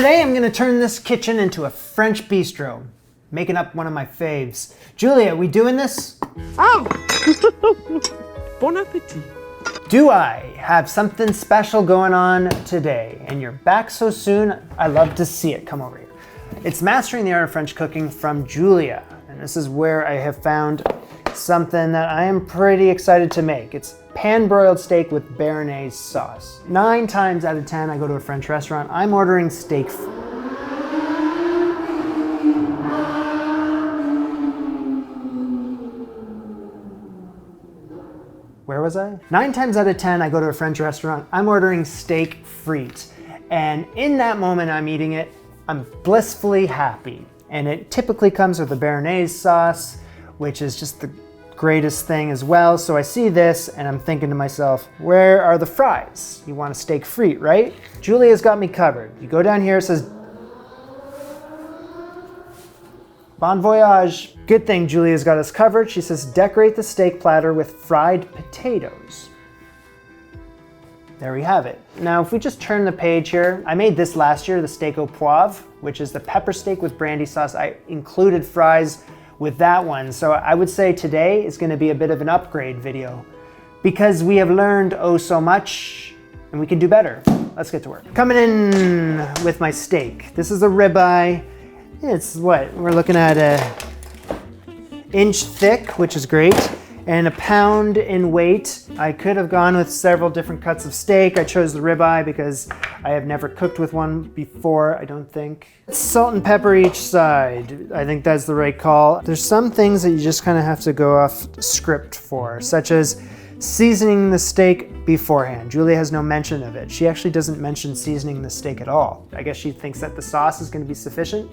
Today I'm gonna turn this kitchen into a French bistro, making up one of my faves. Julia, we doing this? Oh! Bon appetit. Do I have something special going on today? And you're back so soon, I love to see it. Come over here. It's Mastering the Art of French Cooking from Julia. And this is where I have found something that I am pretty excited to make. It's pan-broiled steak with Béarnaise sauce. 9 times out of 10, I go to a French restaurant, I'm ordering steak. Where was I? 9 times out of 10, I go to a French restaurant, I'm ordering steak frites. And in that moment I'm eating it, I'm blissfully happy. And it typically comes with a Béarnaise sauce, which is just the greatest thing as well. So I see this and I'm thinking to myself, where are the fries? You want a steak frite, right? Julia's got me covered. You go down here, it says, bon voyage. Good thing Julia's got us covered. She says, decorate the steak platter with fried potatoes. There we have it. Now, if we just turn the page here, I made this last year, the steak au poivre, which is the pepper steak with brandy sauce. I included fries with that one. So I would say today is gonna be a bit of an upgrade video because we have learned oh so much and we can do better. Let's get to work. Coming in with my steak. This is a ribeye. It's what? We're looking at an inch thick, which is great, and a pound in weight. I could have gone with several different cuts of steak. I chose the ribeye because I have never cooked with one before, I don't think. Salt and pepper each side. I think that's the right call. There's some things that you just kind of have to go off script for, such as seasoning the steak beforehand. Julia has no mention of it. She actually doesn't mention seasoning the steak at all. I guess she thinks that the sauce is going to be sufficient.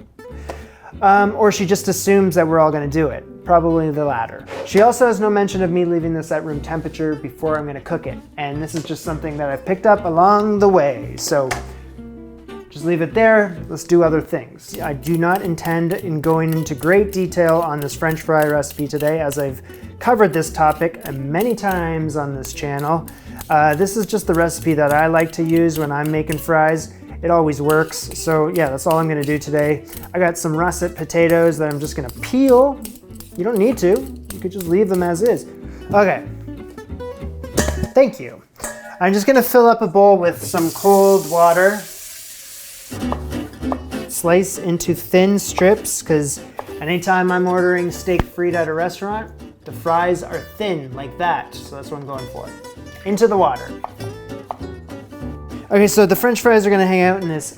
Or she just assumes that we're all going to do it. Probably the latter. She also has no mention of me leaving this at room temperature before I'm going to cook it. And this is just something that I've picked up along the way. So just leave it there. Let's do other things. I do not intend in going into great detail on this French fry recipe today, as I've covered this topic many times on this channel. This is just the recipe that I like to use when I'm making fries. It always works. So yeah, that's all I'm gonna do today. I got some russet potatoes that I'm just gonna peel. You don't need to, you could just leave them as is. Okay, thank you. I'm just gonna fill up a bowl with some cold water. Slice into thin strips, because anytime I'm ordering steak frite at a restaurant, the fries are thin like that. So that's what I'm going for. Into the water. Okay, so the French fries are gonna hang out in this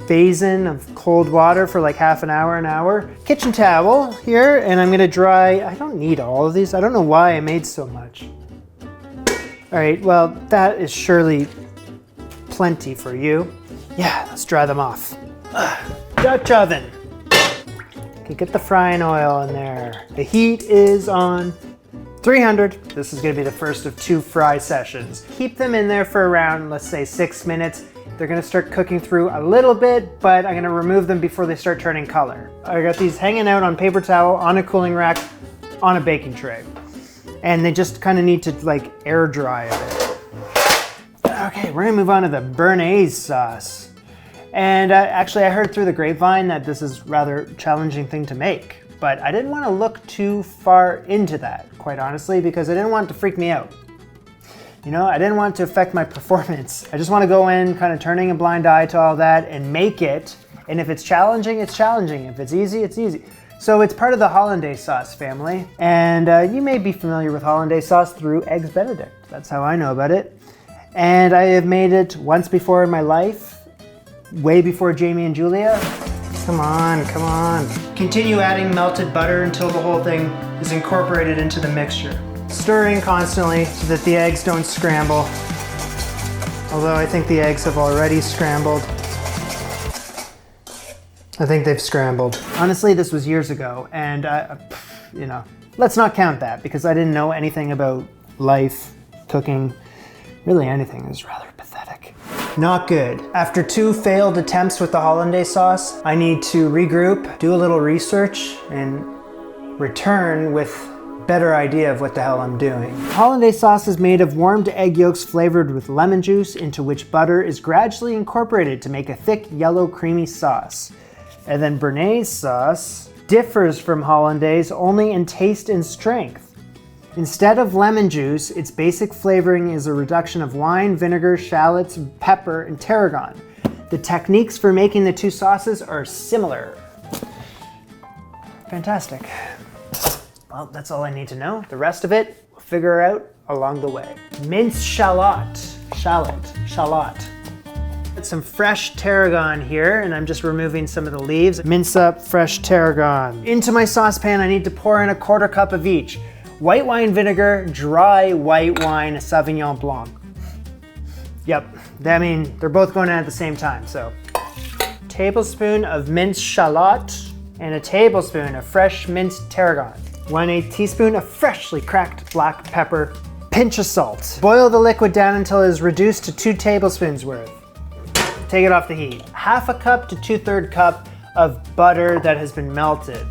basin of cold water for like half an hour. Kitchen towel here, and I'm gonna dry, I don't need all of these. I don't know why I made so much. All right, well, that is surely plenty for you. Yeah, let's dry them off. Dutch oven. Okay, get the frying oil in there. The heat is on 300. This is gonna be the first of 2 fry sessions. Keep them in there for around, let's say 6 minutes. They're gonna start cooking through a little bit, but I'm gonna remove them before they start turning color. I got these hanging out on paper towel, on a cooling rack, on a baking tray. And they just kind of need to like air dry a bit. Okay, we're gonna move on to the Béarnaise sauce. And actually I heard through the grapevine that this is a rather challenging thing to make, but I didn't want to look too far into that, quite honestly, because I didn't want it to freak me out. You know, I didn't want it to affect my performance. I just want to go in kind of turning a blind eye to all that and make it. And if it's challenging, it's challenging. If it's easy, it's easy. So it's part of the hollandaise sauce family. And you may be familiar with hollandaise sauce through Eggs Benedict. That's how I know about it. And I have made it once before in my life, way before Jamie and Julia. Come on, come on. Continue adding melted butter until the whole thing is incorporated into the mixture. Stirring constantly so that the eggs don't scramble. Although I think the eggs have already scrambled. I think they've scrambled. Honestly, this was years ago, and you know, let's not count that because I didn't know anything about life, cooking, really anything. It was rather pathetic. Not good. After 2 failed attempts with the hollandaise sauce, I need to regroup, do a little research, and return with better idea of what the hell I'm doing. Hollandaise sauce is made of warmed egg yolks flavored with lemon juice, into which butter is gradually incorporated to make a thick, yellow, creamy sauce. And then Béarnaise sauce differs from Hollandaise only in taste and strength. Instead of lemon juice, its basic flavoring is a reduction of wine, vinegar, shallots, pepper, and tarragon. The techniques for making the two sauces are similar. Fantastic. Well, that's all I need to know. The rest of it, we'll figure out along the way. Minced shallot. Got some fresh tarragon here, and I'm just removing some of the leaves. Mince up fresh tarragon. Into my saucepan, I need to pour in 1/4 cup of each. White wine vinegar, dry white wine Sauvignon Blanc. Yep, I mean, they're both going in at the same time, so. Tablespoon of minced shallot and a tablespoon of fresh minced tarragon. 1/8 teaspoon of freshly cracked black pepper. Pinch of salt. Boil the liquid down until it is reduced to 2 tablespoons worth. Take it off the heat. 1/2 cup to 2/3 cup of butter that has been melted.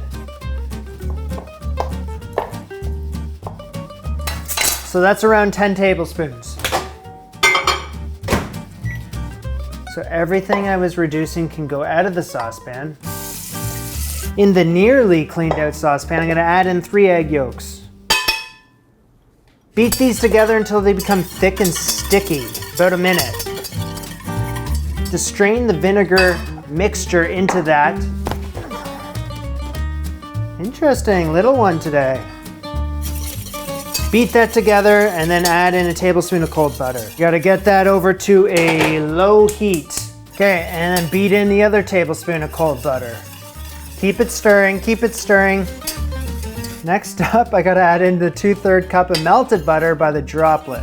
So that's around 10 tablespoons. So everything I was reducing can go out of the saucepan. In the nearly cleaned out saucepan, I'm gonna add in 3 egg yolks. Beat these together until they become thick and sticky, about a minute. To strain the vinegar mixture into that. Interesting, little one today. Beat that together and then add in a tablespoon of cold butter. You gotta get that over to a low heat. Okay, and then beat in the other tablespoon of cold butter. Keep it stirring, keep it stirring. Next up, I gotta add in the 2/3 cup of melted butter by the droplet.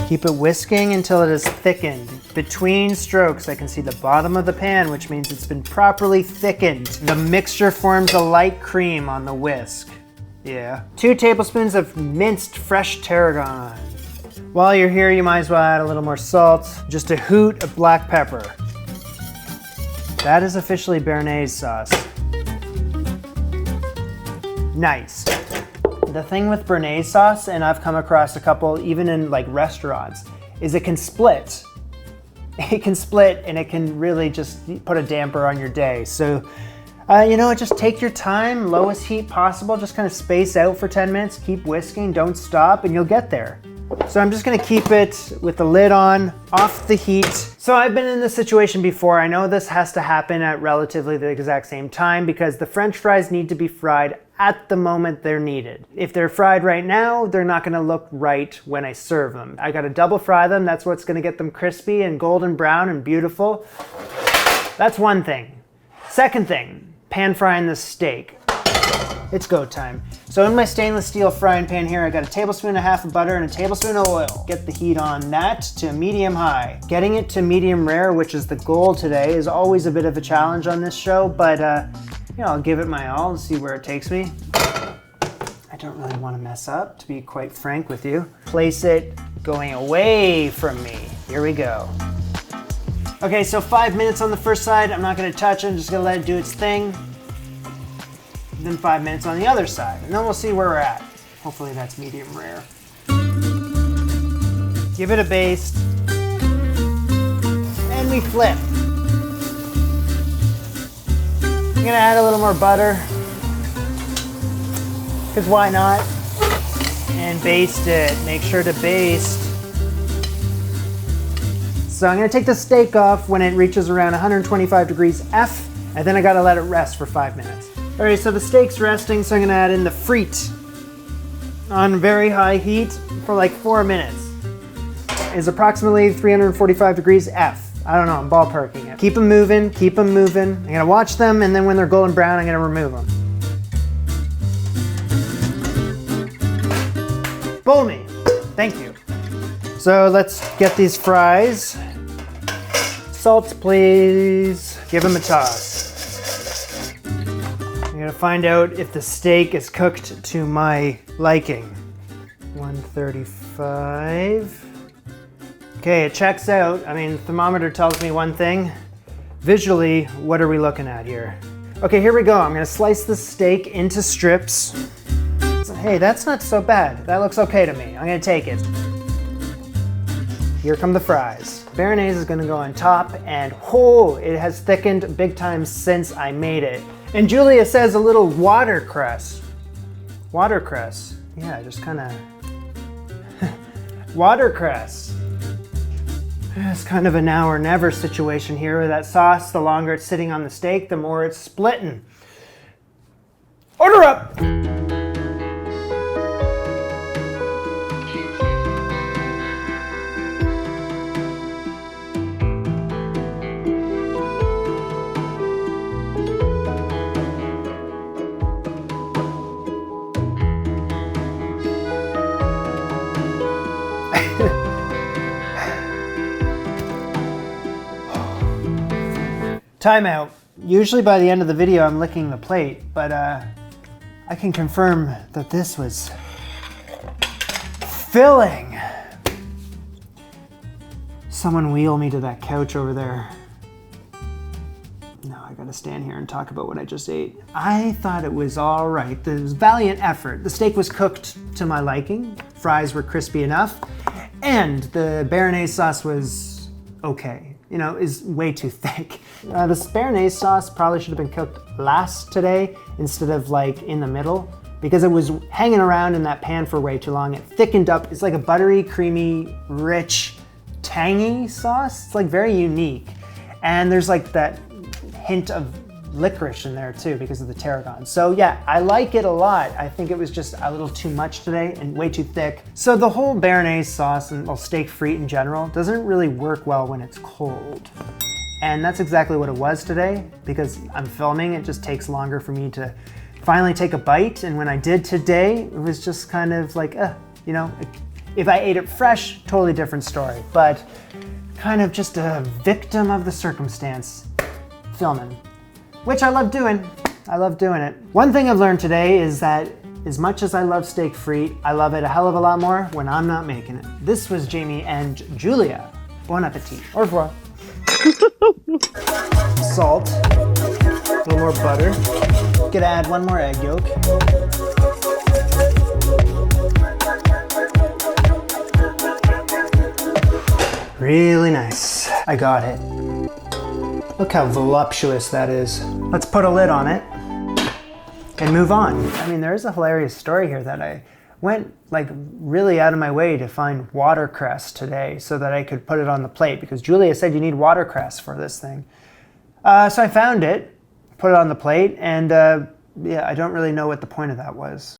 Keep it whisking until it is thickened. Between strokes, I can see the bottom of the pan, which means it's been properly thickened. The mixture forms a light cream on the whisk. Yeah. 2 tablespoons of minced fresh tarragon. While you're here, you might as well add a little more salt. Just a hoot of black pepper. That is officially Béarnaise sauce. Nice. The thing with Béarnaise sauce, and I've come across a couple even in like restaurants, is it can split. It can split and it can really just put a damper on your day. So, you know, just take your time, lowest heat possible, just kind of space out for 10 minutes, keep whisking, don't stop, and you'll get there. So I'm just gonna keep it with the lid on, off the heat. So I've been in this situation before. I know this has to happen at relatively the exact same time because the French fries need to be fried at the moment they're needed. If they're fried right now, they're not gonna look right when I serve them. I gotta double fry them. That's what's gonna get them crispy and golden brown and beautiful. That's one thing. Second thing, pan frying the steak. It's go time. So in my stainless steel frying pan here, I got 1.5 tablespoons of butter and 1 tablespoon of oil. Get the heat on that to medium high. Getting it to medium rare, which is the goal today, is always a bit of a challenge on this show, but you know, I'll give it my all and see where it takes me. I don't really want to mess up, to be quite frank with you. Place it going away from me. Here we go. Okay, so 5 minutes on the first side. I'm not gonna touch it, I'm just gonna let it do its thing. Then 5 minutes on the other side, and then we'll see where we're at. Hopefully that's medium rare. Give it a baste, and we flip. I'm gonna add a little more butter, because why not? And baste it, make sure to baste. So I'm gonna take the steak off when it reaches around 125 degrees F, and then I gotta let it rest for 5 minutes. All right, so the steak's resting, so I'm gonna add in the frite on very high heat for like 4 minutes. It's approximately 345 degrees F. I don't know, I'm ballparking it. Keep them moving, keep them moving. I'm gonna watch them, and then when they're golden brown, I'm gonna remove them. Bowl me, thank you. So let's get these fries. Salt, please. Give them a toss. I'm gonna find out if the steak is cooked to my liking. 135. Okay, it checks out. I mean, the thermometer tells me one thing. Visually, what are we looking at here? Okay, here we go. I'm gonna slice the steak into strips. Hey, that's not so bad. That looks okay to me. I'm gonna take it. Here come the fries. Béarnaise is gonna go on top, and oh, it has thickened big time since I made it. And Julia says a little watercress. Watercress. Yeah, just kinda watercress. It's kind of a now or never situation here with that sauce. The longer it's sitting on the steak, the more it's splitting. Order up! Time out. Usually by the end of the video I'm licking the plate, but I can confirm that this was filling. Someone wheel me to that couch over there. No, I gotta stand here and talk about what I just ate. I thought it was all right. It was valiant effort. The steak was cooked to my liking. Fries were crispy enough. And the Béarnaise sauce was okay. You know, is way too thick. This Béarnaise sauce probably should have been cooked last today instead of like in the middle, because it was hanging around in that pan for way too long. It thickened up. It's like a buttery, creamy, rich, tangy sauce. It's like very unique. And there's like that hint of licorice in there too because of the tarragon. So yeah, I like it a lot. I think it was just a little too much today and way too thick. So the whole Béarnaise sauce and well, steak frite in general doesn't really work well when it's cold. And that's exactly what it was today. Because I'm filming, it just takes longer for me to finally take a bite. And when I did today, it was just kind of like, you know, if I ate it fresh, totally different story. But kind of just a victim of the circumstance filming. Which I love doing. I love doing it. One thing I've learned today is that as much as I love steak frite, I love it a hell of a lot more when I'm not making it. This was Jamie and Julia. Bon appetit. Au revoir. Salt. A little more butter. Gonna add one more egg yolk. Really nice. I got it. Look how voluptuous that is. Let's put a lid on it and move on. I mean, there is a hilarious story here that I went like really out of my way to find watercress today so that I could put it on the plate because Julia said you need watercress for this thing. So I found it, put it on the plate, and yeah, I don't really know what the point of that was.